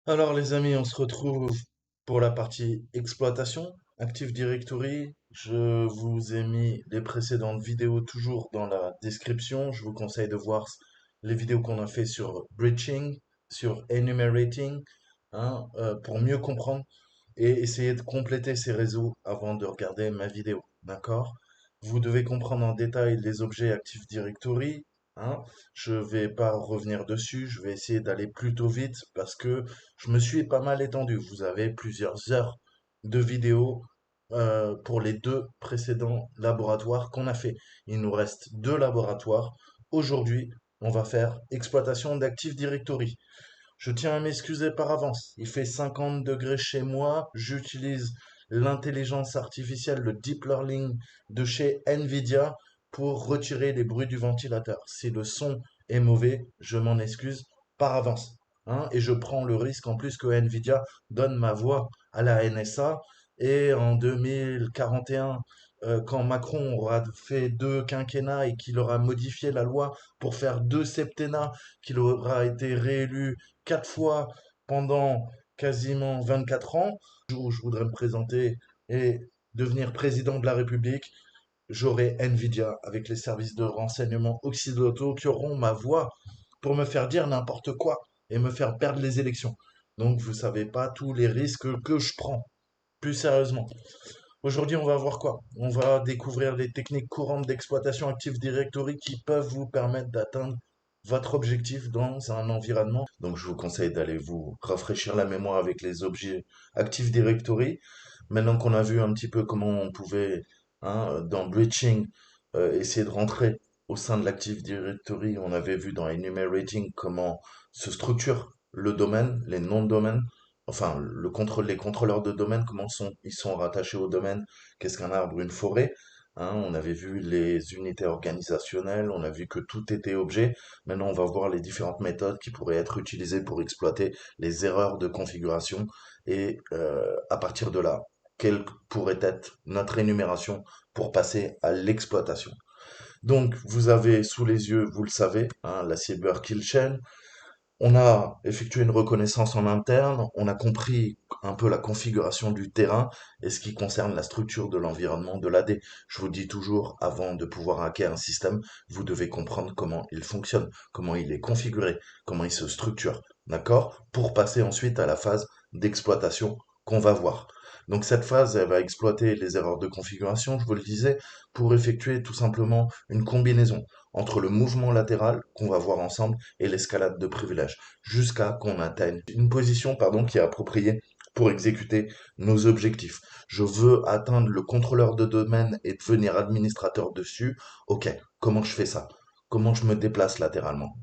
Alors les amis, on se retrouve pour la partie exploitation. Active Directory, je vous ai mis les précédentes vidéos toujours dans la description. Je vous conseille de voir les vidéos qu'on a fait sur breaching, sur enumerating, pour mieux comprendre et essayer de compléter ces réseaux avant de regarder ma vidéo. D'accord? Vous devez comprendre en détail les objets Active Directory. Hein. Je vais pas revenir dessus, je vais essayer d'aller plutôt vite parce que je me suis pas mal étendu. Vous avez plusieurs heures de vidéos pour les deux précédents laboratoires qu'on a fait. Il nous reste deux laboratoires. Aujourd'hui, on va faire exploitation d'Active Directory. Je tiens à m'excuser par avance. Il fait 50 degrés chez moi. J'utilise l'intelligence artificielle, le deep learning de chez Nvidia pour retirer les bruits du ventilateur. Si le son est mauvais, je m'en excuse par avance. Hein, et je prends le risque en plus que Nvidia donne ma voix à la NSA. Et en 2041, quand Macron aura fait deux quinquennats et qu'il aura modifié la loi pour faire deux septennats, qu'il aura été réélu quatre fois pendant quasiment 24 ans, où je voudrais me présenter et devenir président de la République, j'aurai Nvidia avec les services de renseignement occidentaux qui auront ma voix pour me faire dire n'importe quoi et me faire perdre les élections. Donc vous savez pas tous les risques que je prends. Plus sérieusement. Aujourd'hui, on va voir quoi? On va découvrir les techniques courantes d'exploitation Active Directory qui peuvent vous permettre d'atteindre votre objectif dans un environnement. Donc, je vous conseille d'aller vous rafraîchir la mémoire avec les objets Active Directory. Maintenant qu'on a vu un petit peu comment on pouvait, dans Breaching, essayer de rentrer au sein de l'Active Directory, on avait vu dans Enumerating comment se structure le domaine, les noms de domaine, enfin le contrôle, les contrôleurs de domaine, ils sont rattachés au domaine, qu'est-ce qu'un arbre, une forêt. On avait vu les unités organisationnelles, on a vu que tout était objet. Maintenant, on va voir les différentes méthodes qui pourraient être utilisées pour exploiter les erreurs de configuration et à partir de là, quelle pourrait être notre énumération pour passer à l'exploitation. Donc, vous avez sous les yeux, vous le savez, la Cyber Kill Chain. On a effectué une reconnaissance en interne, on a compris un peu la configuration du terrain et ce qui concerne la structure de l'environnement de l'AD. Je vous dis toujours, avant de pouvoir hacker un système, vous devez comprendre comment il fonctionne, comment il est configuré, comment il se structure, d'accord? Pour passer ensuite à la phase d'exploitation qu'on va voir. Donc cette phase, elle va exploiter les erreurs de configuration, je vous le disais, pour effectuer tout simplement une combinaison entre le mouvement latéral qu'on va voir ensemble et l'escalade de privilèges, jusqu'à qu'on atteigne une position, pardon, qui est appropriée pour exécuter nos objectifs. Je veux atteindre le contrôleur de domaine et devenir administrateur dessus. Ok, comment je fais ça? Comment je me déplace latéralement?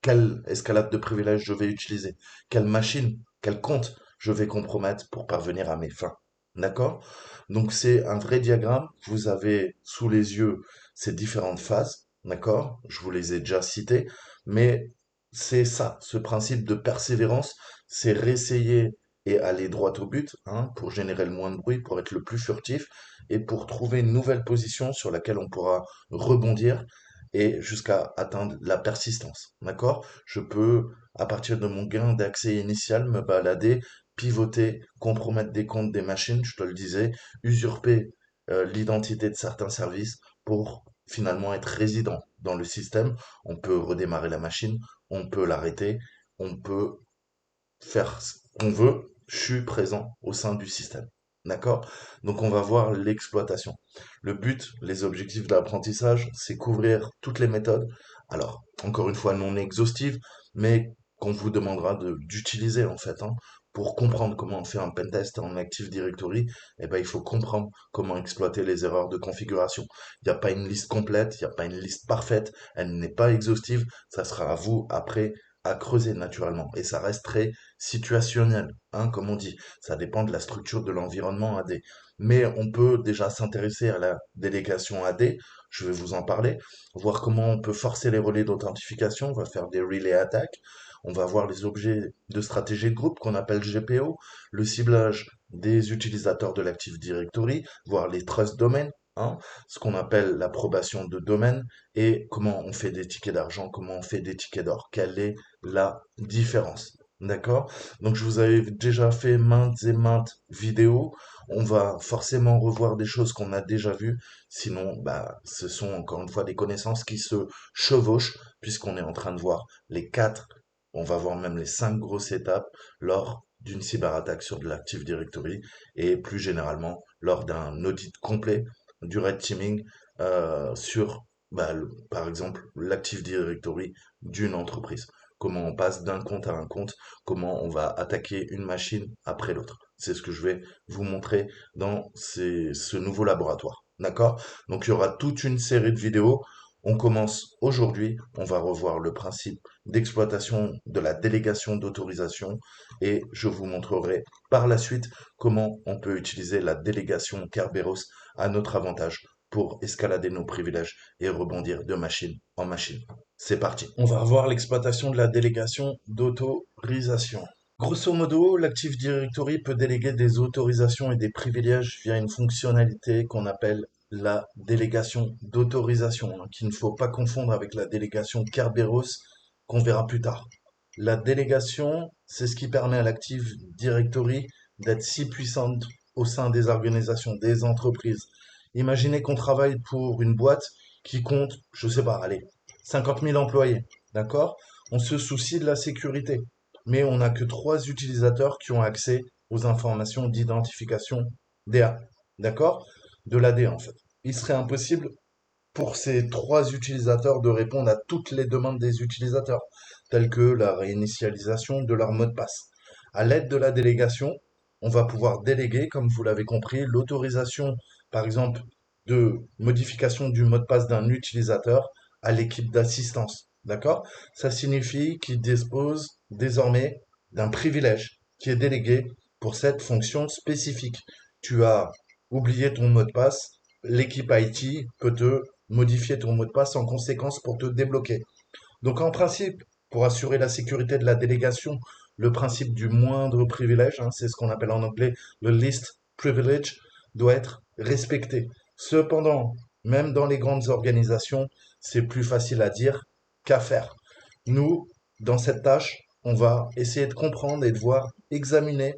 Quelle escalade de privilèges je vais utiliser? Quelle machine, quel compte je vais compromettre pour parvenir à mes fins? D'accord? Donc c'est un vrai diagramme. Vous avez sous les yeux ces différentes phases. D'accord? Je vous les ai déjà citées. Mais c'est ça, ce principe de persévérance, c'est réessayer et aller droit au but, pour générer le moins de bruit, pour être le plus furtif et pour trouver une nouvelle position sur laquelle on pourra rebondir et jusqu'à atteindre la persistance. D'accord? Je peux, à partir de mon gain d'accès initial, me balader, pivoter, compromettre des comptes des machines, je te le disais, usurper l'identité de certains services pour finalement être résident dans le système. On peut redémarrer la machine, on peut l'arrêter, on peut faire ce qu'on veut. Je suis présent au sein du système. D'accord? Donc on va voir l'exploitation. Le but, les objectifs d'apprentissage, c'est couvrir toutes les méthodes. Alors, encore une fois, non exhaustives, mais qu'on vous demandera d'utiliser en fait, pour comprendre comment on fait un pentest en Active Directory, eh ben, il faut comprendre comment exploiter les erreurs de configuration. Il n'y a pas une liste complète, il n'y a pas une liste parfaite, elle n'est pas exhaustive, ça sera à vous après à creuser naturellement. Et ça reste très situationnel, comme on dit. Ça dépend de la structure de l'environnement AD. Mais on peut déjà s'intéresser à la délégation AD, je vais vous en parler, voir comment on peut forcer les relais d'authentification, on va faire des relay attaques, on va voir les objets de stratégie de groupe qu'on appelle GPO, le ciblage des utilisateurs de l'Active Directory, voir les trust domains, ce qu'on appelle l'approbation de domaine et comment on fait des tickets d'argent, comment on fait des tickets d'or, quelle est la différence. D'accord? Donc je vous avais déjà fait maintes et maintes vidéos. On va forcément revoir des choses qu'on a déjà vues. Sinon, bah, ce sont encore une fois des connaissances qui se chevauchent puisqu'on est en train de voir les quatre, on va voir même les cinq grosses étapes lors d'une cyberattaque sur de l'Active Directory et plus généralement lors d'un audit complet du Red Teaming sur, bah, par exemple, l'Active Directory d'une entreprise. Comment on passe d'un compte à un compte, comment on va attaquer une machine après l'autre. C'est ce que je vais vous montrer dans ce nouveau laboratoire. D'accord? Donc il y aura toute une série de vidéos. On commence aujourd'hui. On va revoir le principe d'exploitation de la délégation d'autorisation et je vous montrerai par la suite comment on peut utiliser la délégation Kerberos à notre avantage pour escalader nos privilèges et rebondir de machine en machine. C'est parti. On va revoir l'exploitation de la délégation d'autorisation. Grosso modo, l'Active Directory peut déléguer des autorisations et des privilèges via une fonctionnalité qu'on appelle la délégation d'autorisation, hein, qu'il ne faut pas confondre avec la délégation Kerberos qu'on verra plus tard. La délégation, c'est ce qui permet à l'Active Directory d'être si puissante au sein des organisations, des entreprises. Imaginez qu'on travaille pour une boîte qui compte, je sais pas, allez, 50 000 employés, d'accord? On se soucie de la sécurité, mais on n'a que trois utilisateurs qui ont accès aux informations d'identification DA, d'accord? De l'AD en fait. Il serait impossible pour ces trois utilisateurs de répondre à toutes les demandes des utilisateurs, telles que la réinitialisation de leur mot de passe. À l'aide de la délégation, on va pouvoir déléguer, comme vous l'avez compris, l'autorisation, par exemple, de modification du mot de passe d'un utilisateur à l'équipe d'assistance. D'accord? Ça signifie qu'il dispose désormais d'un privilège qui est délégué pour cette fonction spécifique. Tu as oublié ton mot de passe, l'équipe IT peut te modifier ton mot de passe en conséquence pour te débloquer. Donc en principe, pour assurer la sécurité de la délégation, le principe du moindre privilège, hein, c'est ce qu'on appelle en anglais le least privilege, doit être respecté. Cependant, même dans les grandes organisations, c'est plus facile à dire qu'à faire. Nous, dans cette tâche, on va essayer de comprendre et de voir, examiner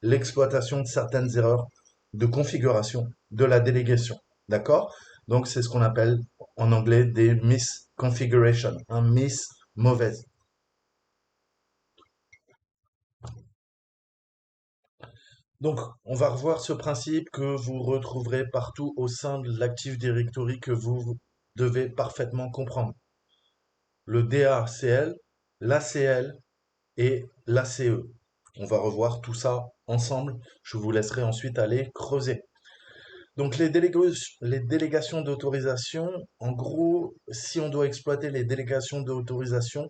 l'exploitation de certaines erreurs de configuration de la délégation. D'accord? Donc c'est ce qu'on appelle en anglais des misconfigurations, un miss mauvaise. Donc, on va revoir ce principe que vous retrouverez partout au sein de l'Active Directory que vous devez parfaitement comprendre. Le DACL, l'ACL et l'ACE. On va revoir tout ça ensemble. Je vous laisserai ensuite aller creuser. Donc les délégations d'autorisation, en gros, si on doit exploiter les délégations d'autorisation,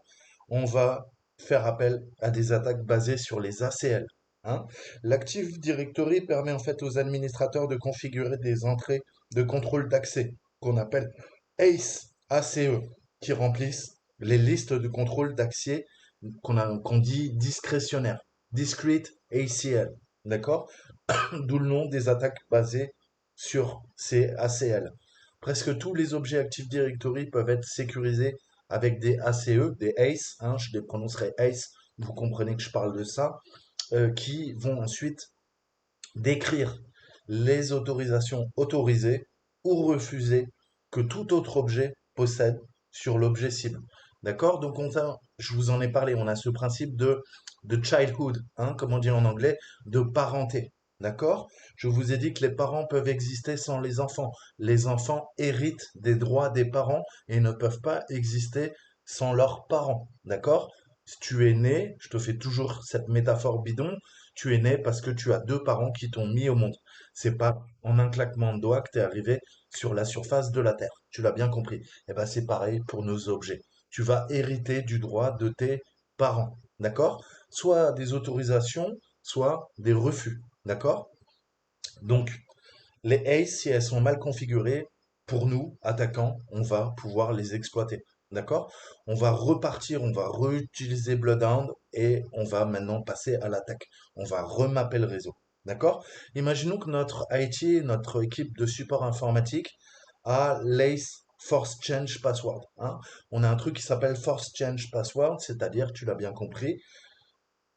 on va faire appel à des attaques basées sur les ACL, hein. L'Active Directory permet en fait aux administrateurs de configurer des entrées de contrôle d'accès qu'on appelle ACE, qui remplissent les listes de contrôle d'accès qu'on dit discrétionnaires, discrete ACL, d'accord? D'où le nom des attaques basées sur ces ACL. Presque tous les objets Active Directory peuvent être sécurisés avec des ACE, des ACE, hein, je les prononcerai ACE, vous comprenez que je parle de ça, qui vont ensuite décrire les autorisations autorisées ou refusées que tout autre objet possède sur l'objet cible. D'accord? Donc je vous en ai parlé, on a ce principe de childhood, hein, comme on dit en anglais, de parenté. D'accord? Je vous ai dit que les parents peuvent exister sans les enfants. Les enfants héritent des droits des parents et ne peuvent pas exister sans leurs parents. D'accord? Si tu es né, je te fais toujours cette métaphore bidon, tu es né parce que tu as deux parents qui t'ont mis au monde. C'est pas en un claquement de doigts que tu es arrivé sur la surface de la Terre. Tu l'as bien compris. Et ben c'est pareil pour nos objets. Tu vas hériter du droit de tes parents. D'accord? Soit des autorisations, soit des refus. D'accord? Donc, les ACE, si elles sont mal configurées, pour nous, attaquants, on va pouvoir les exploiter. D'accord? On va repartir, on va réutiliser Bloodhound et on va maintenant passer à l'attaque. On va remapper le réseau. D'accord? Imaginons que notre IT, notre équipe de support informatique, a l'ACE Force Change Password, hein. On a un truc qui s'appelle Force Change Password, c'est-à-dire, tu l'as bien compris,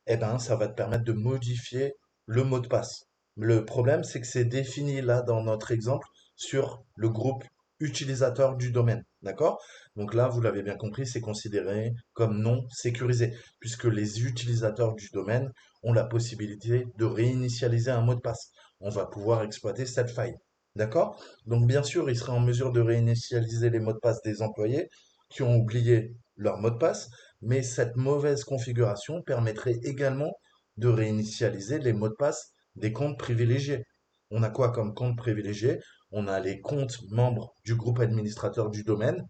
eh ben, ça va te permettre de modifier le mot de passe. Le problème, c'est que c'est défini là dans notre exemple sur le groupe utilisateur du domaine. D'accord? Donc là, vous l'avez bien compris, c'est considéré comme non sécurisé, puisque les utilisateurs du domaine ont la possibilité de réinitialiser un mot de passe. On va pouvoir exploiter cette faille. D'accord? Donc bien sûr, il sera en mesure de réinitialiser les mots de passe des employés qui ont oublié leur mot de passe, mais cette mauvaise configuration permettrait également de réinitialiser les mots de passe des comptes privilégiés. On a quoi comme compte privilégié? On a les comptes membres du groupe administrateur du domaine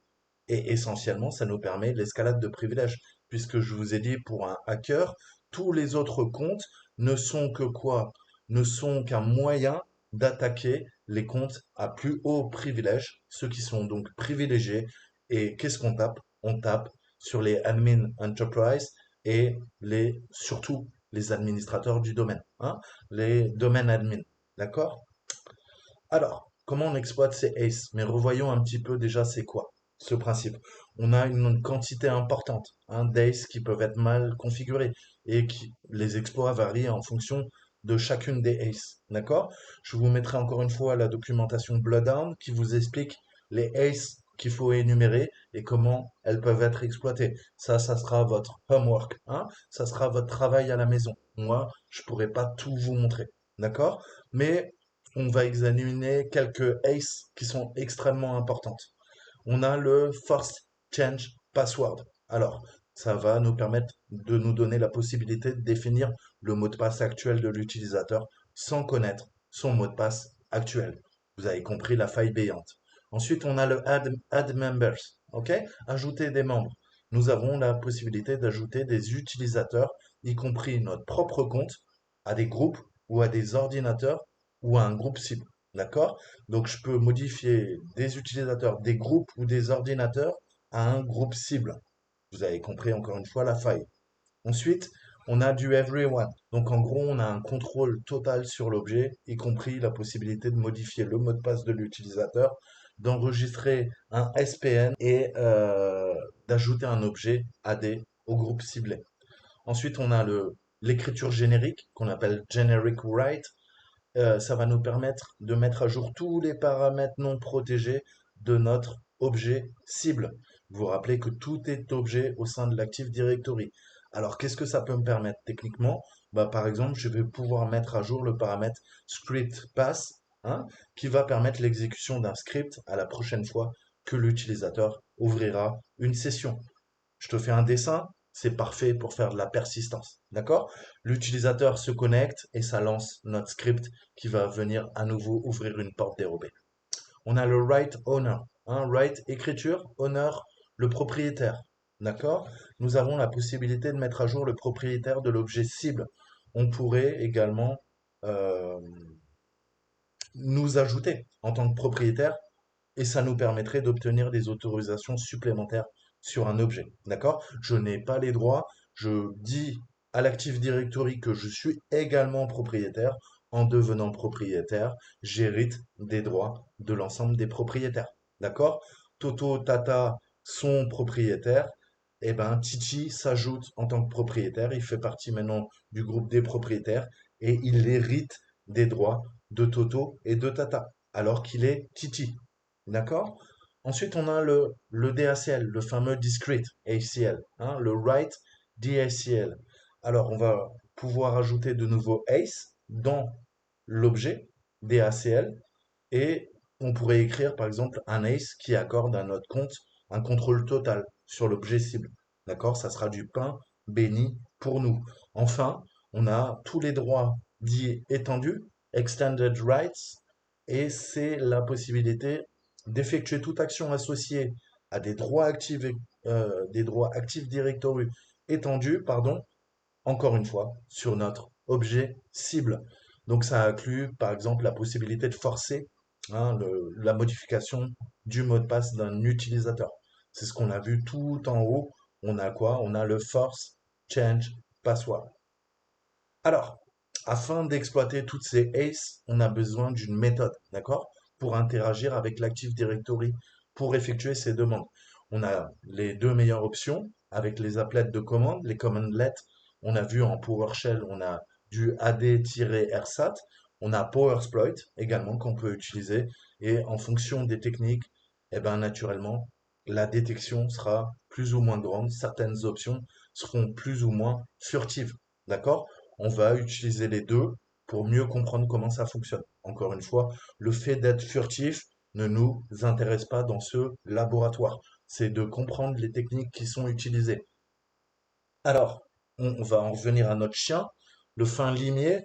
et essentiellement, ça nous permet l'escalade de privilèges. Puisque je vous ai dit, pour un hacker, tous les autres comptes ne sont que quoi? Ne sont qu'un moyen d'attaquer les comptes à plus haut privilège, ceux qui sont donc privilégiés. Et qu'est-ce qu'on tape? On tape sur les admin enterprise et surtout les administrateurs du domaine, hein, les domaines admin. D'accord? Alors, comment on exploite ces ACE? Mais revoyons un petit peu déjà c'est quoi ce principe. On a une quantité importante d'ACE qui peuvent être mal configurés et les exploits varient en fonction de chacune des ACE. D'accord? Je vous mettrai encore une fois la documentation Bloodhound qui vous explique les ACE qu'il faut énumérer et comment elles peuvent être exploitées. Ça sera votre homework, hein? Ça sera votre travail à la maison. Moi, je pourrais pas tout vous montrer. D'accord? Mais on va examiner quelques ACE qui sont extrêmement importantes. On a le Force Change Password. Alors, ça va nous permettre de nous donner la possibilité de définir le mot de passe actuel de l'utilisateur sans connaître son mot de passe actuel. Vous avez compris la faille béante. Ensuite, on a le Add Members. OK? Ajouter des membres. Nous avons la possibilité d'ajouter des utilisateurs, y compris notre propre compte, à des groupes ou à des ordinateurs ou à un groupe cible. D'accord? Donc, je peux modifier des utilisateurs, des groupes ou des ordinateurs à un groupe cible. Vous avez compris encore une fois la faille. Ensuite, on a du everyone. Donc, en gros, on a un contrôle total sur l'objet, y compris la possibilité de modifier le mot de passe de l'utilisateur, d'enregistrer un SPN et d'ajouter un objet AD au groupe ciblé. Ensuite, on a l'écriture générique qu'on appelle generic write. Ça va nous permettre de mettre à jour tous les paramètres non protégés de notre objet cible. Vous vous rappelez que tout est objet au sein de l'Active Directory. Alors, qu'est-ce que ça peut me permettre techniquement? Bah, par exemple, je vais pouvoir mettre à jour le paramètre script pass, hein, qui va permettre l'exécution d'un script à la prochaine fois que l'utilisateur ouvrira une session. Je te fais un dessin, c'est parfait pour faire de la persistance. D'accord? L'utilisateur se connecte et ça lance notre script qui va venir à nouveau ouvrir une porte dérobée. On a le right owner. Right écriture, owner le propriétaire. D'accord? Nous avons la possibilité de mettre à jour le propriétaire de l'objet cible. On pourrait également euh, nous ajouter en tant que propriétaire et ça nous permettrait d'obtenir des autorisations supplémentaires sur un objet. D'accord? Je n'ai pas les droits. Je dis à l'Active Directory que je suis également propriétaire. En devenant propriétaire, j'hérite des droits de l'ensemble des propriétaires. D'accord? Toto, Tata sont propriétaires. Et ben, Titi s'ajoute en tant que propriétaire. Il fait partie maintenant du groupe des propriétaires et il hérite des droits de Toto et de Tata, alors qu'il est Titi. D'accord? Ensuite, on a le DACL, le fameux Discrete ACL, le Write DACL. Alors, on va pouvoir ajouter de nouveaux ACE dans l'objet DACL et on pourrait écrire par exemple un ACE qui accorde à notre compte un contrôle total sur l'objet cible. D'accord? Ça sera du pain béni pour nous. Enfin, on a tous les droits dits étendus, extended rights, et c'est la possibilité d'effectuer toute action associée à des droits actifs directory étendus, pardon, encore une fois, sur notre objet cible. Donc ça inclut par exemple la possibilité de forcer la modification du mot de passe d'un utilisateur. C'est ce qu'on a vu tout en haut. On a quoi? On a le force change password. Alors, afin d'exploiter toutes ces ACE, on a besoin d'une méthode, d'accord? Pour interagir avec l'Active Directory, pour effectuer ces demandes. On a les deux meilleures options avec les applettes de commande, les commandlets. On a vu en PowerShell, on a du AD-RSAT, on a PowerSploit également qu'on peut utiliser. Et en fonction des techniques, eh ben, naturellement, la détection sera plus ou moins grande. Certaines options seront plus ou moins furtives. D'accord? On va utiliser les deux pour mieux comprendre comment ça fonctionne. Encore une fois, le fait d'être furtif ne nous intéresse pas dans ce laboratoire. C'est de comprendre les techniques qui sont utilisées. Alors, on va en revenir à notre chien, le fin limier.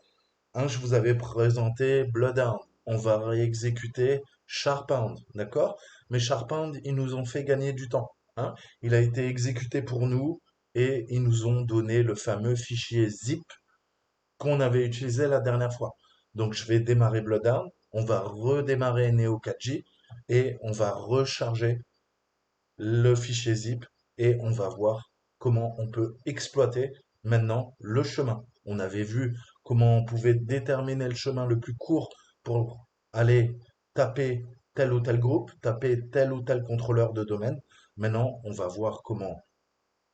Hein, je vous avais présenté Bloodhound. On va réexécuter Sharphound, d'accord? Mais Sharphound, ils nous ont fait gagner du temps. Hein. Il a été exécuté pour nous et ils nous ont donné le fameux fichier zip qu'on avait utilisé la dernière fois. Donc je vais démarrer Bloodhound, on va redémarrer Neo4j et on va recharger le fichier zip et on va voir comment on peut exploiter maintenant le chemin. On avait vu comment on pouvait déterminer le chemin le plus court pour aller taper tel ou tel groupe, taper tel ou tel contrôleur de domaine. Maintenant, on va voir comment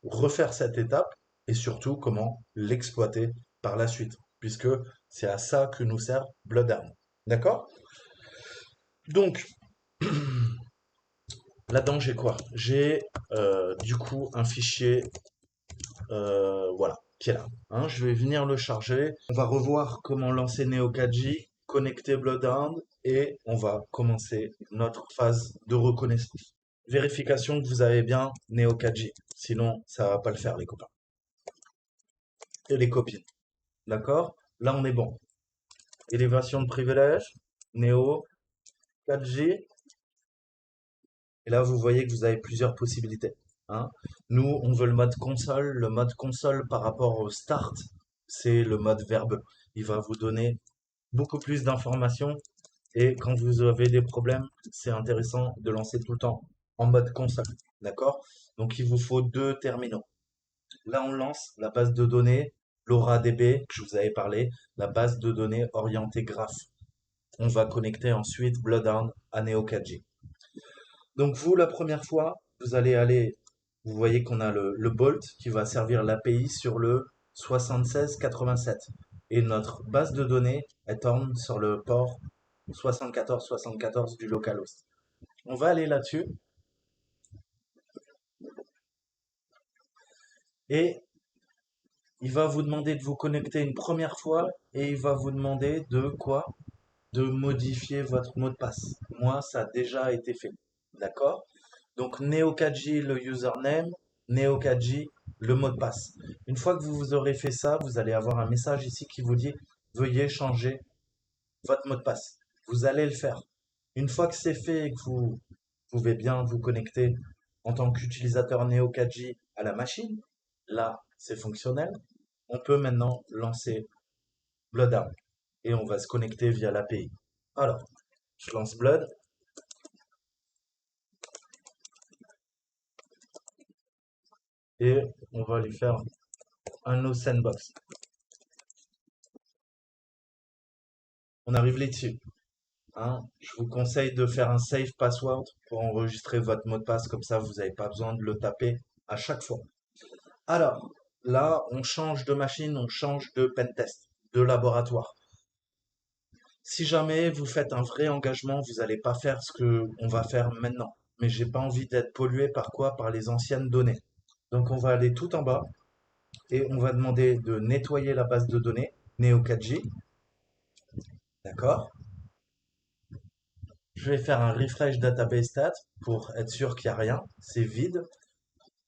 refaire cette étape et surtout comment l'exploiter par la suite, puisque c'est à ça que nous sert Bloodhound. D'accord? Donc, là-dedans, j'ai quoi? J'ai du coup un fichier, voilà, qui est là. Hein, je vais venir le charger. On va revoir comment lancer Neo4j, connecter Bloodhound et on va commencer notre phase de reconnaissance. Vérification que vous avez bien Neo4j. Sinon, ça va pas le faire, les copains. Et les copines. D'accord? Là, on est bon. Élévation de privilège, Neo, 4G. Et là, vous voyez que vous avez plusieurs possibilités. Hein. Nous, on veut le mode console. Le mode console par rapport au start, c'est le mode verbeux. Il va vous donner beaucoup plus d'informations. Et quand vous avez des problèmes, c'est intéressant de lancer tout le temps en mode console. D'accord? Donc, il vous faut deux terminaux. Là, on lance la base de données, LoraDB, que je vous avais parlé, la base de données orientée graph. On va connecter ensuite Bloodhound à Neo4j. Donc vous, la première fois, vous allez aller, vous voyez qu'on a le Bolt qui va servir l'API sur le 7687. Et notre base de données, elle tourne sur le port 7474 du localhost. On va aller là-dessus et il va vous demander de vous connecter une première fois et il va vous demander de quoi? De modifier votre mot de passe. Moi, ça a déjà été fait. D'accord? Donc Neo4j le username, Neo4j le mot de passe. Une fois que vous aurez fait ça, vous allez avoir un message ici qui vous dit veuillez changer votre mot de passe. Vous allez le faire. Une fois que c'est fait et que vous pouvez bien vous connecter en tant qu'utilisateur Neo4j à la machine, là c'est fonctionnel, on peut maintenant lancer Bloodhound et on va se connecter via l'API. Alors, je lance Blood et on va lui faire un no sandbox. On arrive là-dessus. Hein. Je vous conseille de faire un save password pour enregistrer votre mot de passe, comme ça vous n'avez pas besoin de le taper à chaque fois. Alors, là, on change de machine, on change de pentest, de laboratoire. Si jamais vous faites un vrai engagement, vous n'allez pas faire ce que on va faire maintenant. Mais j'ai pas envie d'être pollué par quoi? Par les anciennes données. Donc on va aller tout en bas et on va demander de nettoyer la base de données Neo4j. D'accord? Je vais faire un refresh database stat pour être sûr qu'il n'y a rien. C'est vide.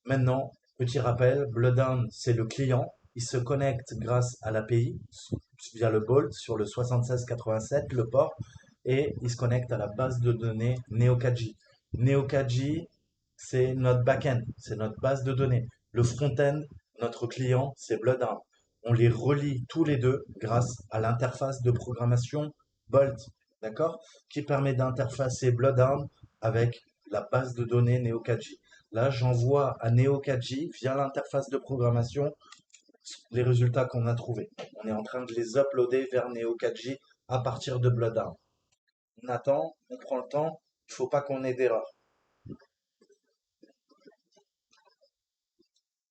Maintenant, petit rappel, Bloodhound, c'est le client. Il se connecte grâce à l'API via le Bolt sur le 7687, le port, et il se connecte à la base de données Neo4j. Neo4j, c'est notre backend, c'est notre base de données. Le front-end, notre client, c'est Bloodhound. On les relie tous les deux grâce à l'interface de programmation Bolt, d'accord? Qui permet d'interfacer Bloodhound avec la base de données Neo4j. Là, j'envoie à Neo4j via l'interface de programmation les résultats qu'on a trouvés. On est en train de les uploader vers Neo4j à partir de Bloodhound. On attend, on prend le temps, il ne faut pas qu'on ait d'erreur.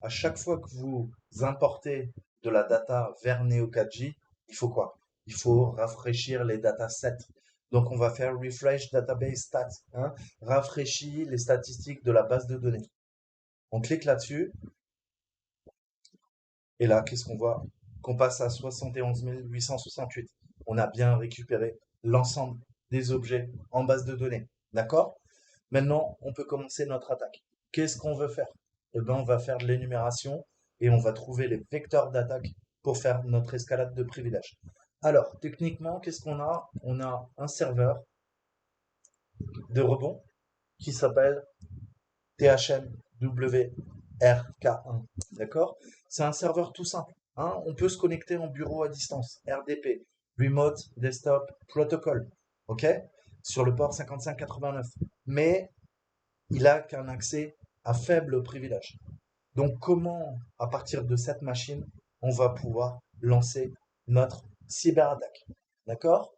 À chaque fois que vous importez de la data vers Neo4j, il faut quoi? Il faut rafraîchir les datasets. Donc, on va faire refresh database stats, hein, rafraîchir les statistiques de la base de données. On clique là-dessus et là, qu'est-ce qu'on voit? Qu'on passe à 71 868. On a bien récupéré l'ensemble des objets en base de données. D'accord? Maintenant, on peut commencer notre attaque. Qu'est-ce qu'on veut faire? Eh bien, on va faire de l'énumération et on va trouver les vecteurs d'attaque pour faire notre escalade de privilèges. Alors, techniquement, qu'est-ce qu'on a? On a un serveur de rebond qui s'appelle THMWRK1. D'accord? C'est un serveur tout simple, hein. On peut se connecter en bureau à distance, RDP, Remote Desktop Protocol, ok? Sur le port 5589. Mais il n'a qu'un accès à faible privilège. Donc, comment, à partir de cette machine, on va pouvoir lancer notre cyberattaque? D'accord?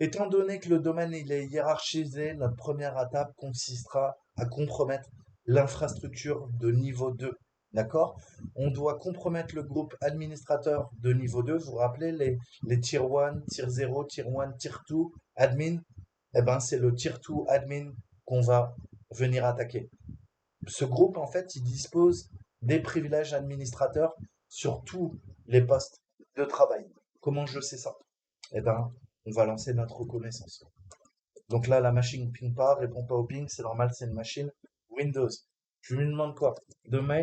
Étant donné que le domaine il est hiérarchisé, notre première étape consistera à compromettre l'infrastructure de niveau 2. D'accord? On doit compromettre le groupe administrateur de niveau 2. Vous vous rappelez les tier 1, tier 0, tier 1, tier 2, admin? Eh ben, c'est le tier 2 admin qu'on va venir attaquer. Ce groupe, en fait, il dispose des privilèges administrateurs sur tous les postes de travail. Comment je sais ça? Eh ben, on va lancer notre reconnaissance. Donc là, la machine ping pas, répond pas au ping, c'est normal, c'est une machine Windows. Je lui demande quoi? Domain.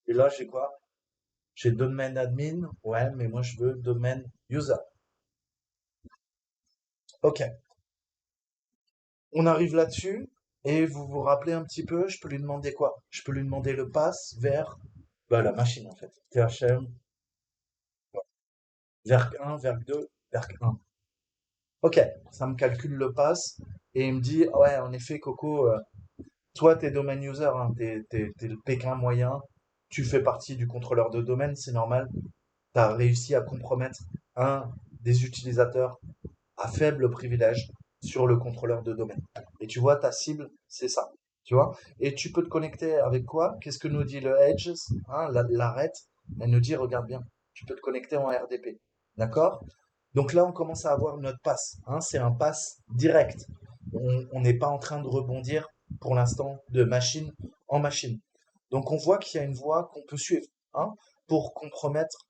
Et là, j'ai quoi? J'ai domaine admin. Ouais, mais moi, je veux domaine user. Ok. On arrive là-dessus. Et vous vous rappelez un petit peu, je peux lui demander quoi? Je peux lui demander le pass vers la machine, en fait. THM, vers 1, vers 2, vers 1. Ok, ça me calcule le pass et il me dit, ouais, en effet, Coco, toi, t'es domain user, hein, t'es le Pékin moyen, tu fais partie du contrôleur de domaine, c'est normal. Tu as réussi à compromettre un des utilisateurs à faible privilège sur le contrôleur de domaine. Et tu vois, ta cible, c'est ça. Tu vois? Et tu peux te connecter avec quoi? Qu'est-ce que nous dit le Edge, hein, l'arrête? Elle nous dit, regarde bien, tu peux te connecter en RDP. D'accord? Donc là, on commence à avoir notre pass, hein, c'est un pass direct. On n'est pas en train de rebondir pour l'instant de machine en machine. Donc on voit qu'il y a une voie qu'on peut suivre, hein, pour compromettre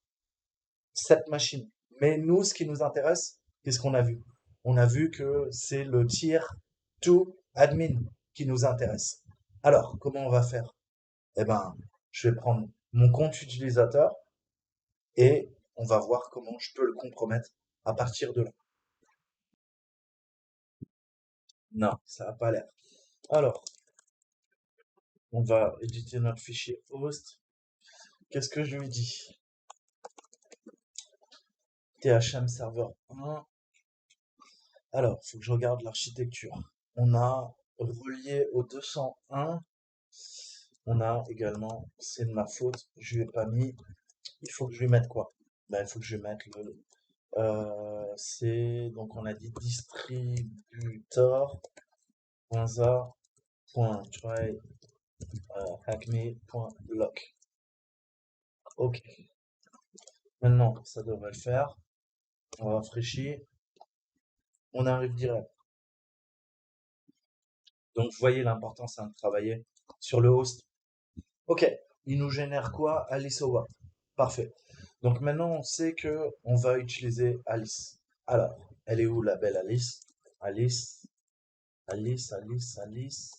cette machine. Mais nous, ce qui nous intéresse, qu'est-ce qu'on a vu? On a vu que c'est le tier 2 admin qui nous intéresse. Alors, comment on va faire? Eh ben, je vais prendre mon compte utilisateur et on va voir comment je peux le compromettre à partir de là. Non, ça n'a pas l'air. Alors, on va éditer notre fichier host. Qu'est-ce que je lui dis? THM serveur 1. Alors, il faut que je regarde l'architecture. On a relié au 201. On a également, c'est de ma faute, je lui ai pas mis. Il faut que je lui mette quoi? Ben, il faut que je lui mette c'est, donc on a dit distributor.za.try hackme.lock. Ok. Maintenant, ça devrait le faire. On rafraîchit. On arrive direct. Donc, vous voyez l'importance de travailler sur le host. Ok. Il nous génère quoi? Alice Howard. Parfait. Donc maintenant, on sait que on va utiliser Alice. Alors, elle est où la belle Alice? Alice, Alice, Alice, Alice,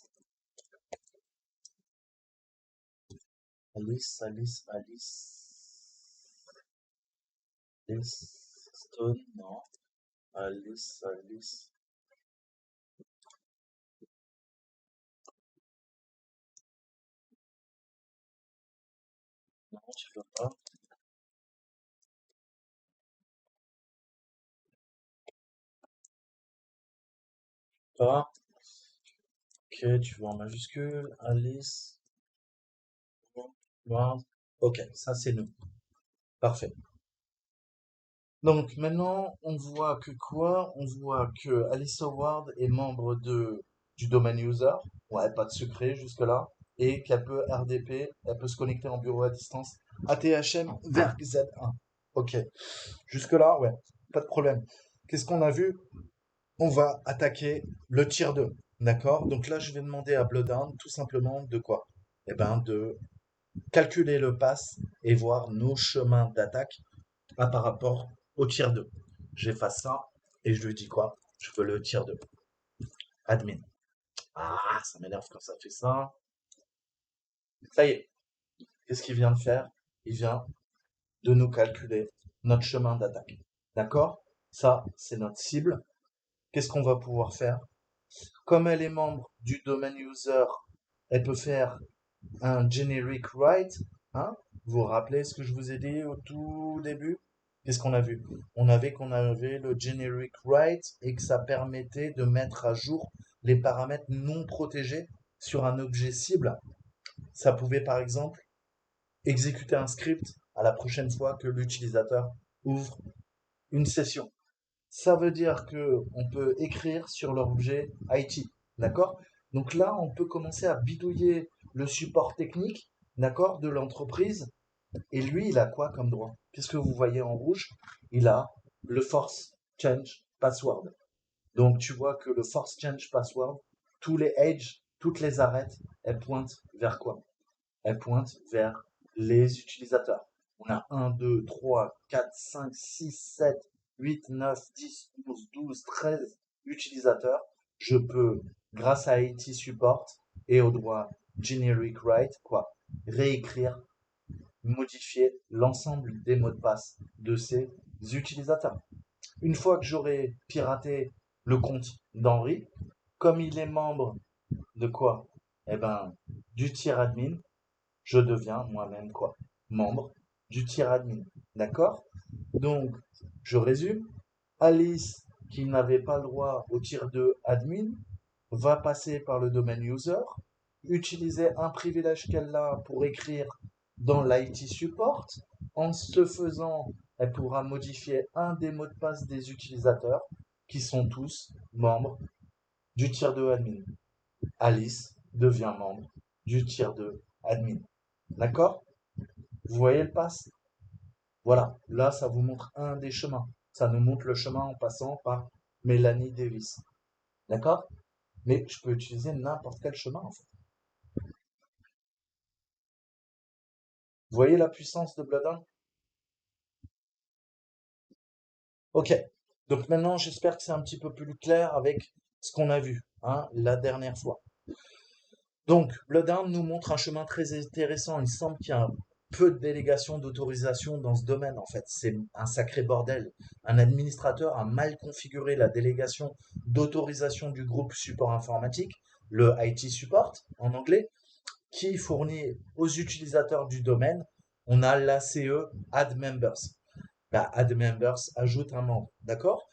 Alice, Alice, Alice, Alice, Stone, non. Alice, Alice. Non, tu peux pas. Ok, tu vois en majuscule. Alice, Ward. Ok, ça c'est nous. Parfait. Donc maintenant, on voit que quoi? On voit que Alice Howard est membre du domaine user. Ouais, pas de secret jusque-là. Et qu'elle peut RDP, elle peut se connecter en bureau à distance ATHM vers Z1. Ok. Jusque-là, ouais, pas de problème. Qu'est-ce qu'on a vu? On va attaquer le tier 2. D'accord? Donc là, je vais demander à Bloodhound tout simplement de quoi? Eh ben, de calculer le pass et voir nos chemins d'attaque par rapport au tier 2. J'efface ça et je lui dis quoi? Je veux le tier 2. Admin. Ah, ça m'énerve quand ça fait ça. Ça y est. Qu'est-ce qu'il vient de faire? Il vient de nous calculer notre chemin d'attaque. D'accord? Ça, c'est notre cible. Qu'est-ce qu'on va pouvoir faire? Comme elle est membre du domaine user, elle peut faire un generic write. Hein? Vous vous rappelez ce que je vous ai dit au tout début? Qu'est-ce qu'on a vu? Qu'on avait le generic write et que ça permettait de mettre à jour les paramètres non protégés sur un objet cible. Ça pouvait par exemple exécuter un script à la prochaine fois que l'utilisateur ouvre une session. Ça veut dire que on peut écrire sur l'objet IT, d'accord? Donc là, on peut commencer à bidouiller le support technique, d'accord, de l'entreprise. Et lui, il a quoi comme droit? Qu'est-ce que vous voyez en rouge? Il a le force change password. Donc tu vois que le force change password, tous les edges, toutes les arêtes, elles pointent vers quoi? Elles pointent vers les utilisateurs. On a 1, 2, 3, 4, 5, 6, 7, 8, 9, 10, 11, 12, 13 utilisateurs. Je peux, grâce à IT Support et au droit Generic Write, quoi, réécrire, modifier l'ensemble des mots de passe de ces utilisateurs. Une fois que j'aurai piraté le compte d'Henri, comme il est membre de quoi? Eh ben, du tier admin, je deviens moi-même quoi? Membre du tier admin. D'accord? Donc, je résume. Alice, qui n'avait pas le droit au tier 2 admin, va passer par le domaine user, utiliser un privilège qu'elle a pour écrire dans l'IT support. En ce faisant, elle pourra modifier un des mots de passe des utilisateurs qui sont tous membres du tier 2 admin. Alice devient membre du tier 2 admin. D'accord? Vous voyez le pass? Voilà, là, ça vous montre un des chemins. Ça nous montre le chemin en passant par Mélanie Davis. D'accord? Mais je peux utiliser n'importe quel chemin, en fait. Vous voyez la puissance de Bloodhound? Ok. Donc maintenant, j'espère que c'est un petit peu plus clair avec ce qu'on a vu, hein, la dernière fois. Donc, Bloodhound nous montre un chemin très intéressant. Il semble qu'il y a un peu de délégation d'autorisation dans ce domaine, en fait. C'est un sacré bordel. Un administrateur a mal configuré la délégation d'autorisation du groupe support informatique, le IT support en anglais, qui fournit aux utilisateurs du domaine, on a l'ACE Add Members. Bah, Add Members ajoute un membre, d'accord?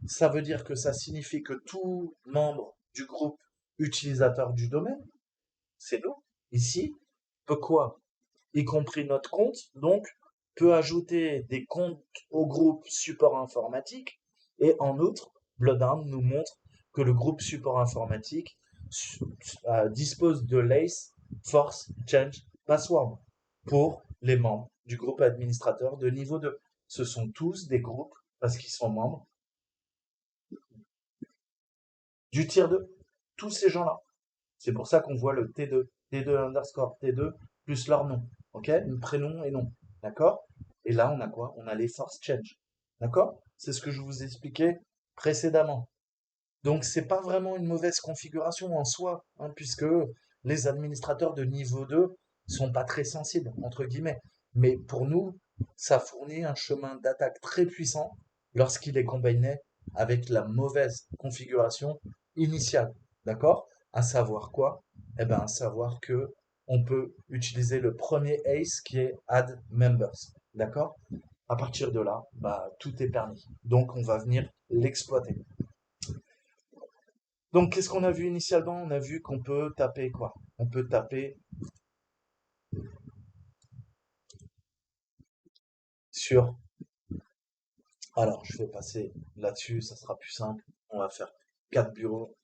Ça veut dire que ça signifie que tout membre du groupe utilisateur du domaine, c'est nous, ici, peut quoi? Y compris notre compte, donc, peut ajouter des comptes au groupe support informatique. Et en outre, Bloodhound nous montre que le groupe support informatique dispose de l'ACE Force Change Password pour les membres du groupe administrateur de niveau 2. Ce sont tous des groupes, parce qu'ils sont membres, du tier 2. Tous ces gens-là. C'est pour ça qu'on voit le T2, T2 underscore T2 plus leur nom. Ok? Prénom et nom. D'accord? Et là, on a quoi? On a les force change. D'accord? C'est ce que je vous expliquais précédemment. Donc, c'est pas vraiment une mauvaise configuration en soi, hein, puisque les administrateurs de niveau 2 sont pas très sensibles, entre guillemets. Mais pour nous, ça fournit un chemin d'attaque très puissant lorsqu'il est combiné avec la mauvaise configuration initiale. D'accord? À savoir quoi? Eh ben, à savoir que on peut utiliser le premier ace qui est add members. D'accord? À partir de là, bah, tout est permis. Donc, on va venir l'exploiter. Donc, qu'est-ce qu'on a vu initialement? On a vu qu'on peut taper quoi? On peut taper sur... Alors, je vais passer là-dessus, ça sera plus simple. On va faire 4 bureaux.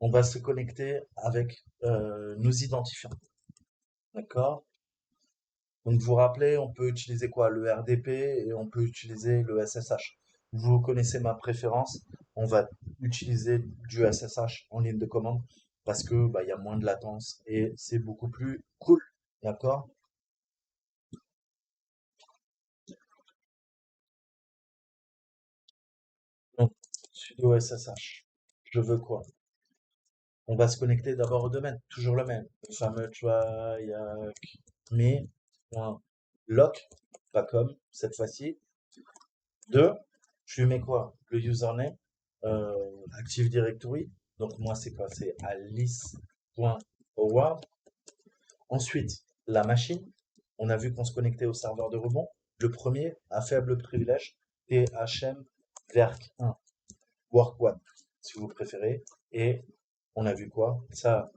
On va se connecter avec nos identifiants. D'accord? Donc, vous vous rappelez, on peut utiliser quoi? Le RDP et on peut utiliser le SSH. Vous connaissez ma préférence. On va utiliser du SSH en ligne de commande parce que, bah, il y a moins de latence et c'est beaucoup plus cool. D'accord? Donc, sudo SSH. Je veux quoi? On va se connecter d'abord au domaine, toujours le même. Le fameux try me.lock, pas comme cette fois-ci. Deux, je lui mets quoi? Le username, Active Directory. Donc moi, c'est quoi? C'est alice.howard. Ensuite, la machine. On a vu qu'on se connectait au serveur de rebond. Le premier, à faible privilège, THM Werk 1, Work 1, si vous préférez. Et on a vu quoi? Ça,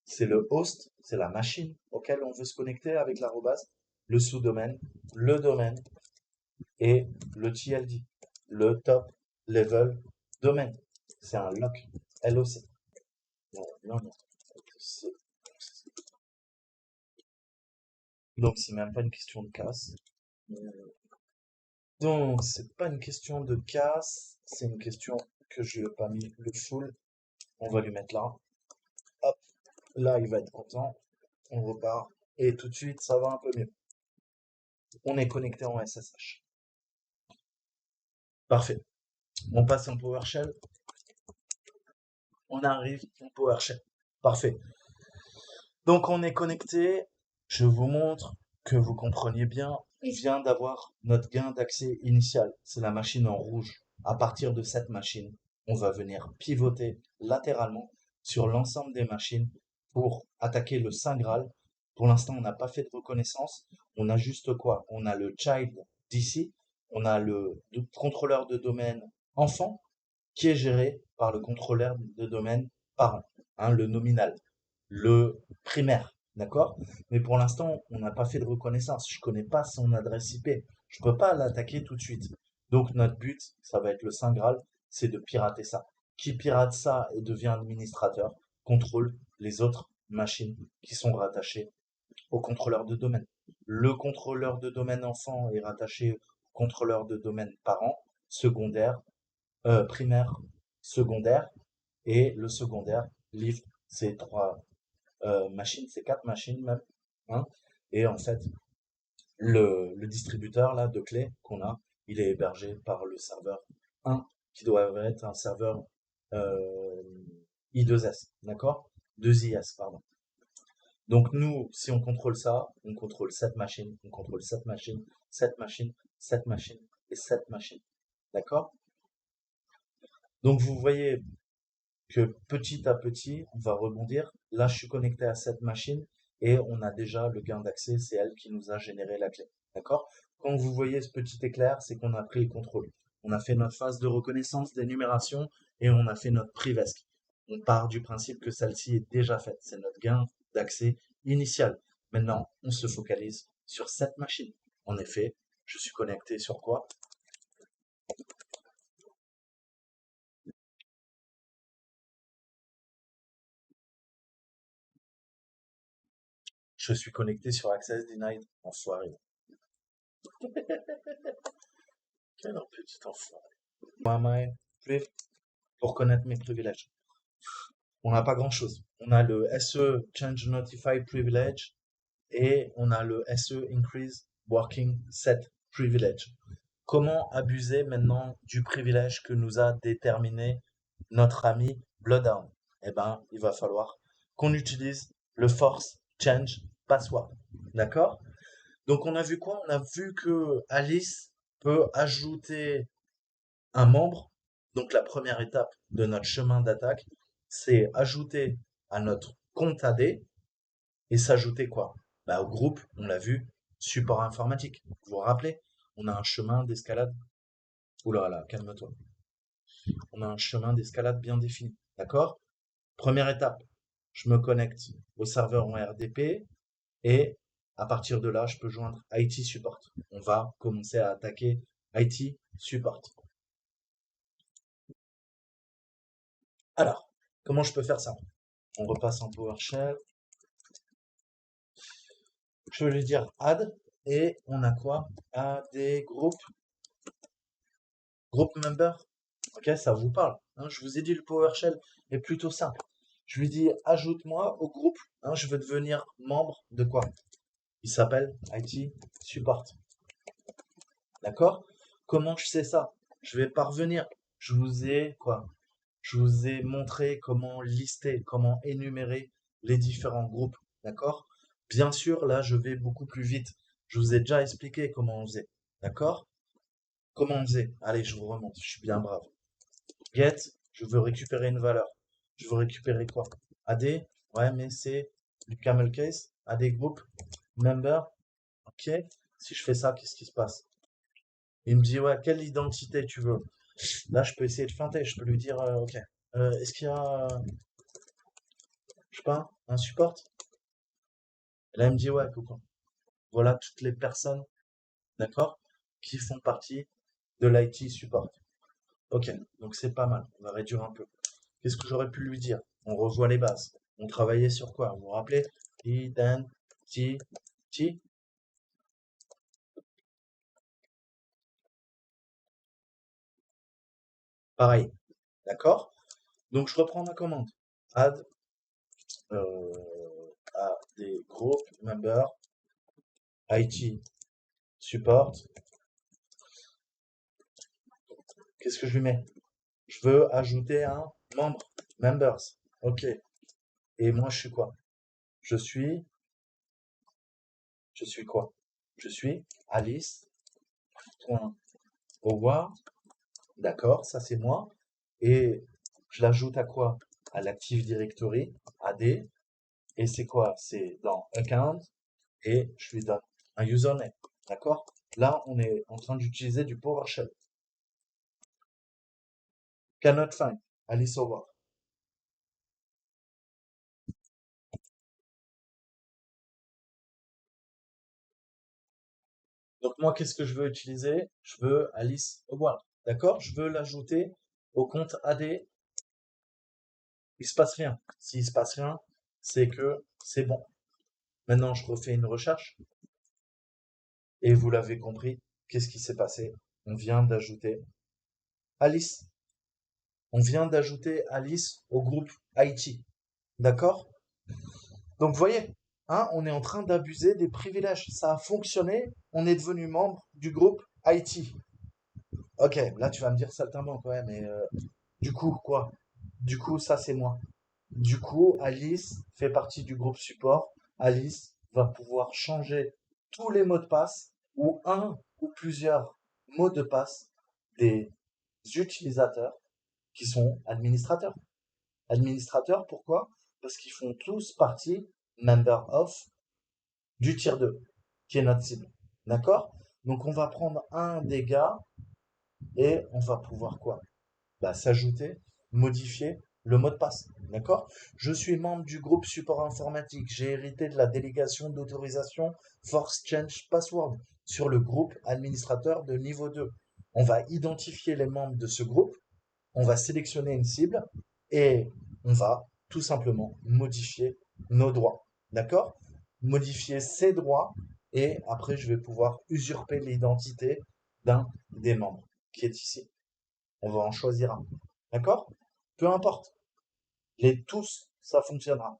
c'est le host, c'est la machine auquel on veut se connecter avec l'arrobase, le sous-domaine, le domaine et le TLD, le top level domain. C'est un lock, LOC. Non, non, non. Donc, c'est même pas une question de casse. Donc, c'est pas une question de casse, c'est une question que je lui ai pas mis le full. On va lui mettre là. Hop, là, il va être content. On repart. Et tout de suite, ça va un peu mieux. On est connecté en SSH. Parfait. On passe en PowerShell. On arrive en PowerShell. Parfait. Donc on est connecté. Je vous montre que vous compreniez bien. On vient d'avoir notre gain d'accès initial. C'est la machine en rouge. À partir de cette machine, on va venir pivoter latéralement sur l'ensemble des machines pour attaquer le Saint Graal. Pour l'instant, on n'a pas fait de reconnaissance. On a juste quoi? On a le child d'ici. On a le contrôleur de domaine enfant qui est géré par le contrôleur de domaine parent, hein, le nominal, le primaire, d'accord? Mais pour l'instant, on n'a pas fait de reconnaissance. Je connais pas son adresse IP. Je peux pas l'attaquer tout de suite. Donc notre but, ça va être le Saint Graal, c'est de pirater ça. Qui pirate ça et devient administrateur, contrôle les autres machines qui sont rattachées au contrôleur de domaine. Le contrôleur de domaine enfant est rattaché au contrôleur de domaine parent, secondaire, primaire, secondaire, et le secondaire livre ces trois machines, ces quatre machines même, hein. Et en fait, le distributeur là de clés qu'on a, il est hébergé par le serveur 1, qui doit être un serveur euh, I2S, d'accord? 2IS, pardon. Donc nous, si on contrôle ça, on contrôle cette machine, on contrôle cette machine, cette machine, cette machine et cette machine. D'accord? Donc vous voyez que petit à petit, on va rebondir. Là, je suis connecté à cette machine et on a déjà le gain d'accès, c'est elle qui nous a généré la clé. D'accord? Quand vous voyez ce petit éclair, c'est qu'on a pris le contrôle. On a fait notre phase de reconnaissance, d'énumération et on a fait notre privesc. On part du principe que celle-ci est déjà faite. C'est notre gain d'accès initial. Maintenant, on se focalise sur cette machine. En effet, je suis connecté sur quoi? Je suis connecté sur Access Denied en soirée. Quel petit enfant. Moi, pour connaître mes privilèges. On n'a pas grand-chose. On a le SE Change Notify Privilege et on a le SE Increase Working Set Privilege. Comment abuser maintenant du privilège que nous a déterminé notre ami Bloodhound? Eh ben, il va falloir qu'on utilise le Force Change Password. D'accord? Donc on a vu quoi? On a vu que Alice peut ajouter un membre. Donc la première étape de notre chemin d'attaque, c'est ajouter à notre compte AD et s'ajouter quoi? Bah, au groupe, on l'a vu, support informatique. Vous vous rappelez? On a un chemin d'escalade. Oula là, calme-toi. On a un chemin d'escalade bien défini. D'accord? Première étape, je me connecte au serveur en RDP et à partir de là, je peux joindre IT Support. On va commencer à attaquer IT Support. Alors, comment je peux faire ça? On repasse en PowerShell. Je vais lui dire add et on a quoi? Add group member. Ok, ça vous parle, hein, je vous ai dit le PowerShell est plutôt simple. Je lui dis ajoute-moi au groupe, hein, je veux devenir membre de quoi? Il s'appelle IT Support. D'accord? Comment je sais ça? Je vais parvenir. Je vous ai quoi? Je vous ai montré comment lister, comment énumérer les différents groupes. D'accord? Bien sûr, là, je vais beaucoup plus vite. Je vous ai déjà expliqué comment on faisait. D'accord? Comment on faisait? Allez, je vous remonte. Je suis bien brave. Get, je veux récupérer une valeur. Je veux récupérer quoi? AD, ouais, mais c'est du camel case. AD group, member, ok. Si je fais ça, qu'est-ce qui se passe? Il me dit, ouais, quelle identité tu veux? Là, je peux essayer de feinter. Je peux lui dire, ok. Est-ce qu'il y a, je sais pas, un support? Et là, il me dit, ouais, coucou. Voilà toutes les personnes, d'accord, qui font partie de l'IT support. Ok, donc c'est pas mal. On va réduire un peu. Qu'est-ce que j'aurais pu lui dire? On revoit les bases. On travaillait sur quoi? Vous vous rappelez? Identity. Pareil. D'accord? Donc je reprends ma commande. Add à des groupes members IT support. Qu'est-ce que je lui mets? Je veux ajouter un membre. Members. Ok. Et moi, je suis quoi? Je suis, je suis quoi? Je suis Alice.howard. D'accord, ça c'est moi. Et je l'ajoute à quoi? À l'Active Directory, AD. Et c'est quoi? C'est dans Account. Et je lui donne un username. D'accord? Là, on est en train d'utiliser du PowerShell. Cannot find. Alice Howard. Donc moi, qu'est-ce que je veux utiliser? Je veux Alice Howard. D'accord? Je veux l'ajouter au compte AD. Il se passe rien. S'il se passe rien, c'est que c'est bon. Maintenant, je refais une recherche. Et vous l'avez compris, qu'est-ce qui s'est passé? On vient d'ajouter Alice. On vient d'ajouter Alice au groupe IT. D'accord? Donc, vous voyez, hein, on est en train d'abuser des privilèges. Ça a fonctionné. On est devenu membre du groupe IT. Ok, là, tu vas me dire saltimbanque, ouais, mais du coup, quoi? Du coup, ça, c'est moi. Du coup, Alice fait partie du groupe support. Alice va pouvoir changer tous les mots de passe ou un ou plusieurs mots de passe des utilisateurs qui sont administrateurs. Administrateurs, pourquoi? Parce qu'ils font tous partie, member of, du tier 2, qui est notre cible. D'accord? Donc on va prendre un des gars et on va pouvoir quoi? Bah, s'ajouter, modifier le mot de passe. D'accord? Je suis membre du groupe support informatique. J'ai hérité de la délégation d'autorisation Force Change Password sur le groupe administrateur de niveau 2. On va identifier les membres de ce groupe, on va sélectionner une cible et on va tout simplement modifier nos droits. D'accord? Modifier ces droits et après je vais pouvoir usurper l'identité d'un des membres qui est ici. On va en choisir un. D'accord? Peu importe. Les tous, ça fonctionnera.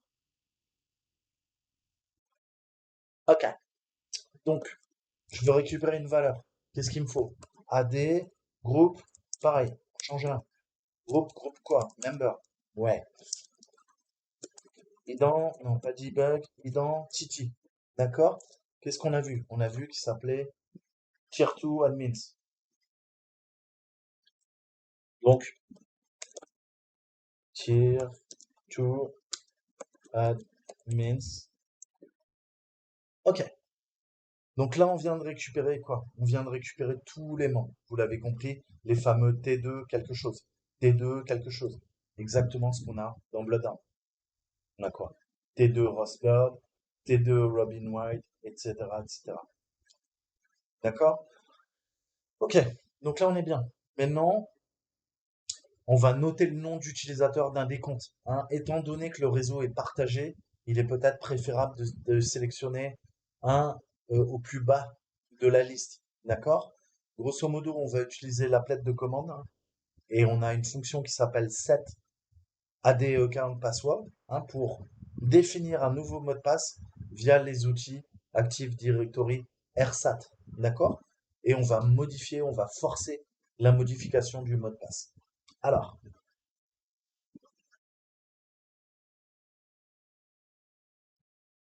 Ok. Donc, je veux récupérer une valeur. Qu'est-ce qu'il me faut? AD, groupe, pareil. Changer un. Groupe quoi? Member. Ouais. Non pas debug, identity. D'accord? Qu'est-ce qu'on a vu? On a vu qu'il s'appelait Tier 2 admins. Donc, Tier 2 admins. Ok. Donc là, on vient de récupérer quoi? On vient de récupérer tous les membres. Vous l'avez compris, les fameux T2 quelque chose. T2 quelque chose. Exactement ce qu'on a dans Bloodhound. On a quoi? T2 Rosberg, T2 Robin White, etc., etc. D'accord? Ok. Donc là, on est bien. Maintenant, on va noter le nom d'utilisateur d'un des comptes, hein. Étant donné que le réseau est partagé, il est peut-être préférable de sélectionner. un au plus bas de la liste. D'accord? Grosso modo, on va utiliser l'applet de commande hein, et on a une fonction qui s'appelle set AD account password hein, pour définir un nouveau mot de passe via les outils Active Directory RSAT. D'accord? Et on va modifier, on va forcer la modification du mot de passe. Alors,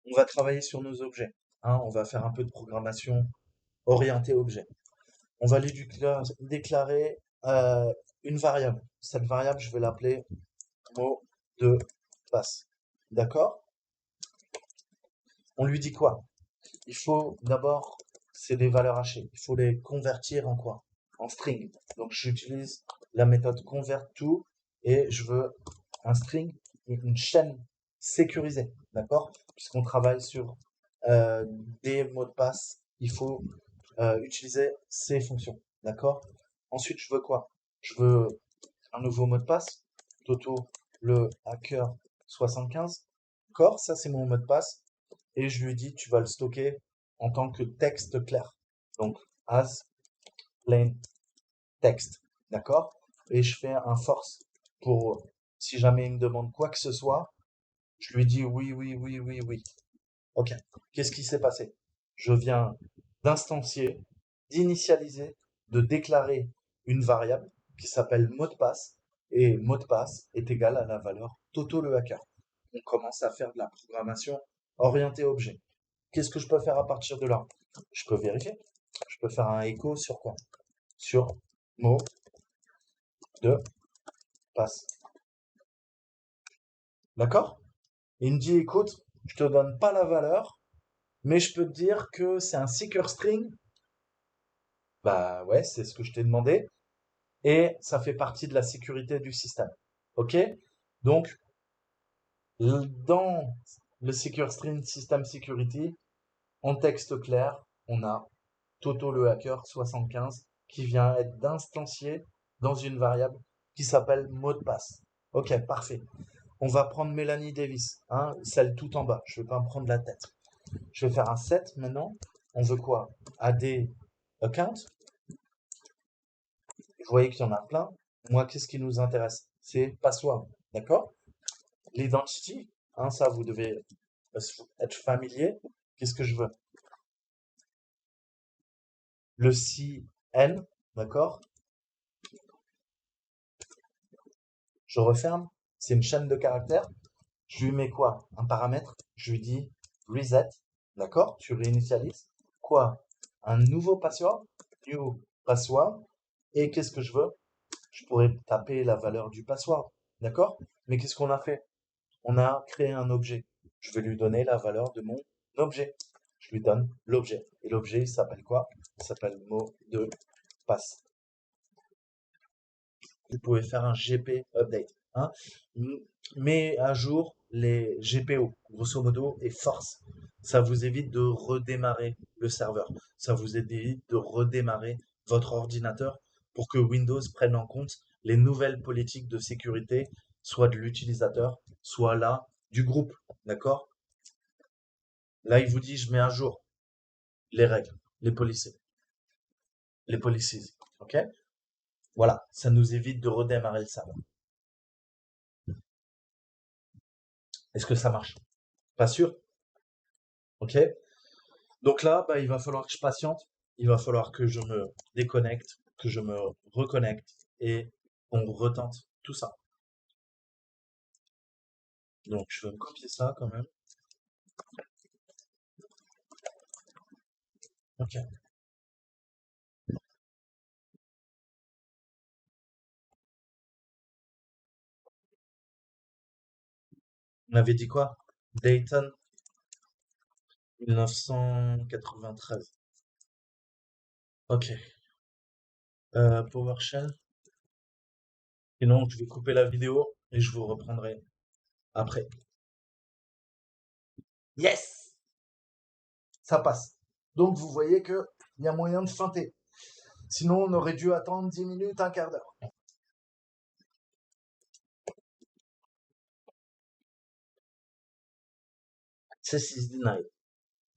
on va travailler sur nos objets. Hein, on va faire un peu de programmation orientée objet. On va lui déclarer une variable. Cette variable, je vais l'appeler mot de passe. D'accord? On lui dit quoi? Il faut d'abord, c'est des valeurs hachées. Il faut les convertir en quoi? En string. Donc j'utilise la méthode convert_to et je veux un string, une chaîne sécurisée. D'accord? Puisqu'on travaille sur euh, des mots de passe, il faut utiliser ces fonctions. D'accord? Ensuite, je veux quoi? Je veux un nouveau mot de passe. Toto le hacker 75. D'accord? Ça, c'est mon mot de passe. Et je lui dis, tu vas le stocker en tant que texte clair. Donc, as plain text. D'accord? Et je fais un force pour, si jamais il me demande quoi que ce soit, je lui dis oui, oui, oui, oui, oui. Ok. Qu'est-ce qui s'est passé? Je viens d'instancier, d'initialiser, de déclarer une variable qui s'appelle mot de passe et mot de passe est égal à la valeur Toto le hacker. On commence à faire de la programmation orientée objet. Qu'est-ce que je peux faire à partir de là? Je peux vérifier. Je peux faire un écho sur quoi? Sur mot de passe. D'accord? Il me dit, écoute, je te donne pas la valeur, mais je peux te dire que c'est un seeker string. Bah ouais, c'est ce que je t'ai demandé. Et ça fait partie de la sécurité du système. OK? Donc, dans le Secure String System Security, en texte clair, on a Toto le hacker 75 qui vient être d'instancier dans une variable qui s'appelle mot de passe. OK, parfait. On va prendre Mélanie Davis, hein, celle tout en bas. Je vais pas me prendre la tête. Je vais faire un set maintenant. On veut quoi? AD account. Vous voyez qu'il y en a plein. Moi, qu'est-ce qui nous intéresse? C'est password. D'accord? L'identity, hein, ça, vous devez être familier. Qu'est-ce que je veux? Le CN, d'accord? Je referme. C'est une chaîne de caractères. Je lui mets quoi? Un paramètre. Je lui dis reset, d'accord? Tu réinitialises. Quoi? Un nouveau password. New password. Et qu'est-ce que je veux? Je pourrais taper la valeur du password, d'accord? Mais qu'est-ce qu'on a fait? On a créé un objet. Je vais lui donner la valeur de mon objet. Je lui donne l'objet. Et l'objet, il s'appelle quoi? Il s'appelle mot de passe. Vous pouvez faire un GP update. Hein? Mais à jour les GPO, grosso modo, et force. Ça vous évite de redémarrer le serveur. Ça vous évite de redémarrer votre ordinateur pour que Windows prenne en compte les nouvelles politiques de sécurité, soit de l'utilisateur, soit là du groupe. D'accord? Là, il vous dit, je mets à jour les règles, les policies, les policies. OK? Voilà. Ça nous évite de redémarrer le serveur. Est-ce que ça marche? Pas sûr? OK? Donc là, bah, il va falloir que je patiente. Il va falloir que je me déconnecte, que je me reconnecte et on retente tout ça. Donc, je vais me copier ça quand même. OK. On avait dit quoi? Dayton 1993. OK. PowerShell. Sinon, je vais couper la vidéo et je vous reprendrai après. Yes! Ça passe. Donc, vous voyez que il y a moyen de feinter. Sinon, on aurait dû attendre 10 minutes, un quart d'heure. Access is denied.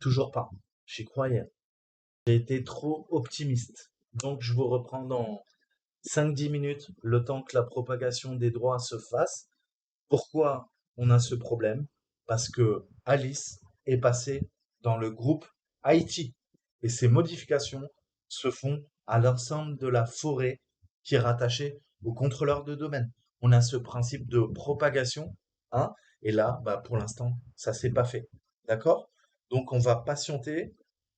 Toujours pas. J'y croyais. J'ai été trop optimiste. Donc, je vous reprends dans 5-10 minutes, le temps que la propagation des droits se fasse. Pourquoi on a ce problème? Parce que Alice est passée dans le groupe IT et ces modifications se font à l'ensemble de la forêt qui est rattachée au contrôleur de domaine. On a ce principe de propagation, hein, et là, bah, pour l'instant, ça s'est pas fait. D'accord? Donc, on va patienter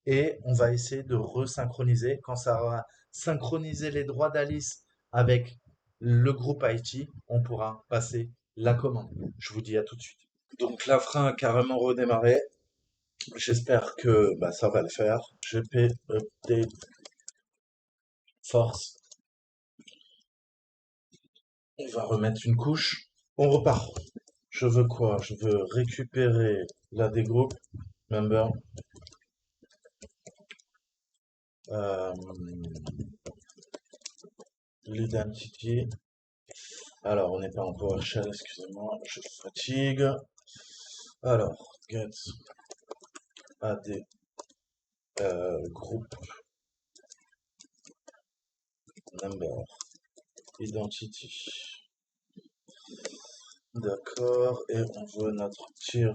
et on va essayer de resynchroniser. Quand ça aura synchronisé les droits d'Alice avec le groupe IT, on pourra passer la commande. Je vous dis à tout de suite. Donc la frein a carrément redémarré. J'espère que bah, ça va le faire. GP update force. On va remettre une couche. On repart. Je veux quoi? Je veux récupérer la dégroupe member. Euh, L'identity. Alors, on n'est pas en PowerShell, excusez-moi, je fatigue. Alors, get add group member identity. D'accord, et on veut notre tier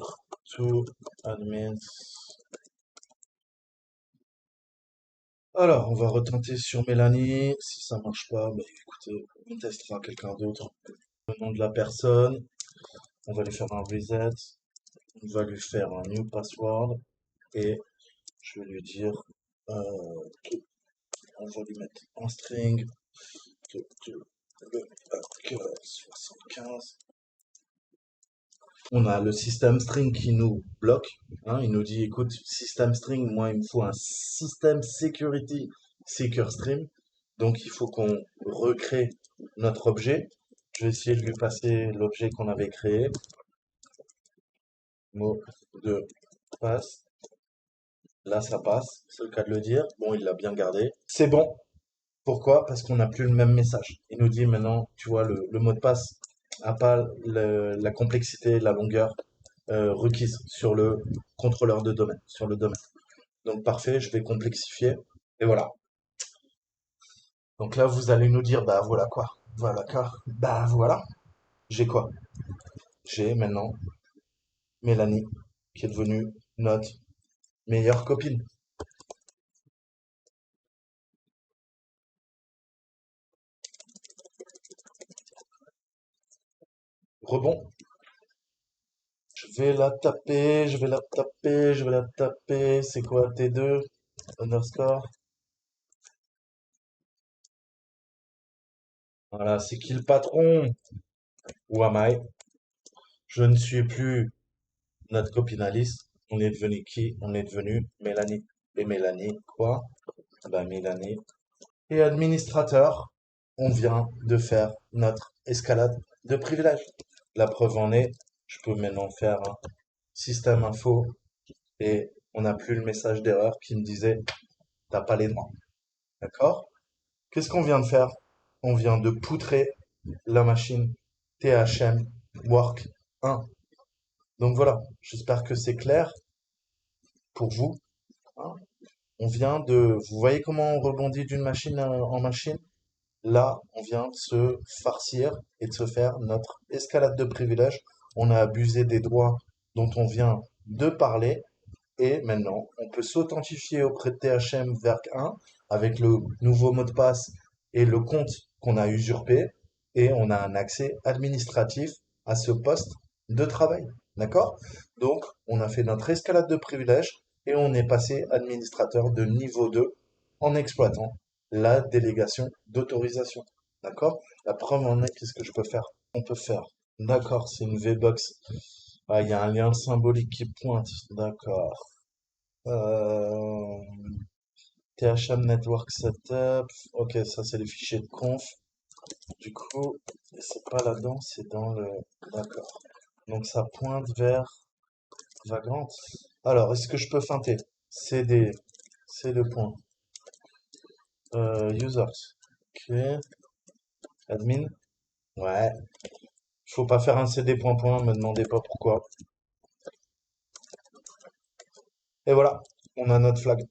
to admins. Alors, on va retenter sur Mélanie. Si ça marche pas, bah écoutez, on testera quelqu'un d'autre. Le nom de la personne, on va lui faire un reset, on va lui faire un new password et je vais lui dire que on va lui mettre en string que le hacker 75. On a le system string qui nous bloque, hein, il nous dit écoute, system string, moi il me faut un system security secure string, donc il faut qu'on recrée notre objet. Je vais essayer de lui passer l'objet qu'on avait créé, mot de passe. Là ça passe, c'est le cas de le dire. Bon, il l'a bien gardé. C'est bon. Pourquoi? Parce qu'on n'a plus le même message. Il nous dit maintenant, tu vois, le mot de passe n'a pas la complexité, la longueur requise sur le contrôleur de domaine, sur le domaine. Donc parfait, je vais complexifier. Et voilà. Donc là, vous allez nous dire, bah voilà quoi. Voilà quoi. Bah voilà. J'ai quoi? J'ai maintenant Mélanie, qui est devenue notre meilleure copine. Rebond. Je vais la taper, je vais la taper, je vais la taper. C'est quoi T2 underscore? Voilà, c'est qui le patron? Ou am I? Je ne suis plus notre copine Alice. On est devenu qui? On est devenu Mélanie. Et Mélanie, quoi? Ben Mélanie. Et administrateur, on vient de faire notre escalade de privilèges. La preuve en est, je peux maintenant faire un système info et on n'a plus le message d'erreur qui me disait t'as pas les droits. D'accord? Qu'est-ce qu'on vient de faire? On vient de poutrer la machine THM Work 1. Donc voilà, j'espère que c'est clair pour vous, hein. On vient de, vous voyez comment on rebondit d'une machine en machine? Là, on vient de se farcir et de se faire notre escalade de privilèges. On a abusé des droits dont on vient de parler et maintenant, on peut s'authentifier auprès de THM Verc 1 avec le nouveau mot de passe et le compte qu'on a usurpé et on a un accès administratif à ce poste de travail. D'accord? Donc, on a fait notre escalade de privilèges et on est passé administrateur de niveau 2 en exploitant la délégation d'autorisation. D'accord? La preuve en est, qu'est-ce que je peux faire? On peut faire. D'accord, c'est une VBox. Ah, il y a un lien symbolique qui pointe. D'accord. Euh, THM Network Setup. Ok, ça c'est les fichiers de conf. Du coup, c'est pas là-dedans, c'est dans le. D'accord. Donc ça pointe vers Vagrant. Alors, est-ce que je peux feinter? CD. C'est le point. Users. Ok. Admin. Ouais. Faut pas faire un CD point point, me demandez pas pourquoi. Et voilà, on a notre flag.